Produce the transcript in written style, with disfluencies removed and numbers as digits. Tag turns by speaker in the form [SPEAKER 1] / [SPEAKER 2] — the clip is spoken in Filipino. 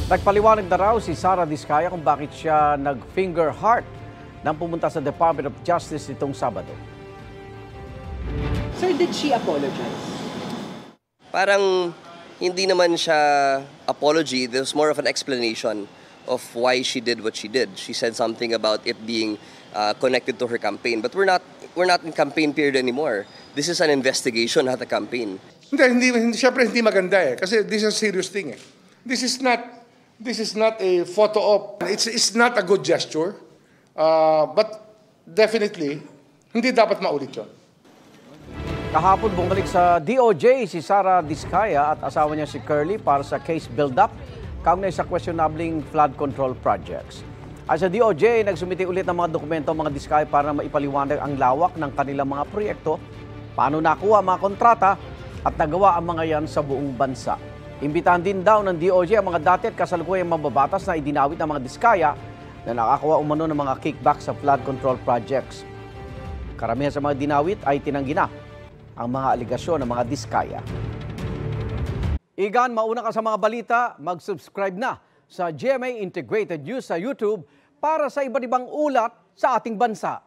[SPEAKER 1] Nagpaliwanag na raw si Sara Diskaya kung bakit siya nag-finger heart nang pumunta sa Department of Justice nitong Sabado.
[SPEAKER 2] Sir, did she apologize?
[SPEAKER 3] Parang hindi naman siya apology. There was more of an explanation of why she did what she did. She said something about it being connected to her campaign. But we're not in campaign period anymore. This is an investigation, not a campaign.
[SPEAKER 4] Siyempre hindi maganda kasi this is a serious thing This is not a photo op. It's not a good gesture. But definitely hindi dapat maulit 'yon.
[SPEAKER 1] Kahapon bumalik sa DOJ si Sara Diskaya at asawa niya si Curly para sa case build-up kaugnay sa questionabling flood control projects. At sa DOJ, nagsumiti ulit ng mga dokumento ang mga Diskaya para maipaliwanag ang lawak ng kanilang mga proyekto, paano nakuha ang mga kontrata at nagawa ang mga yan sa buong bansa. Imbitahan din daw ng DOJ ang mga dati at kasalukuyang mababatas na idinawit ng mga Diskaya na nakakuha umano ng mga kickback sa flood control projects. Karamihan sa mga dinawit ay tinanggi na ang mga aligasyon ng mga Diskaya. Igan, mauna ka sa mga balita, mag-subscribe na sa GMA Integrated News sa YouTube para sa iba't ibang ulat sa ating bansa.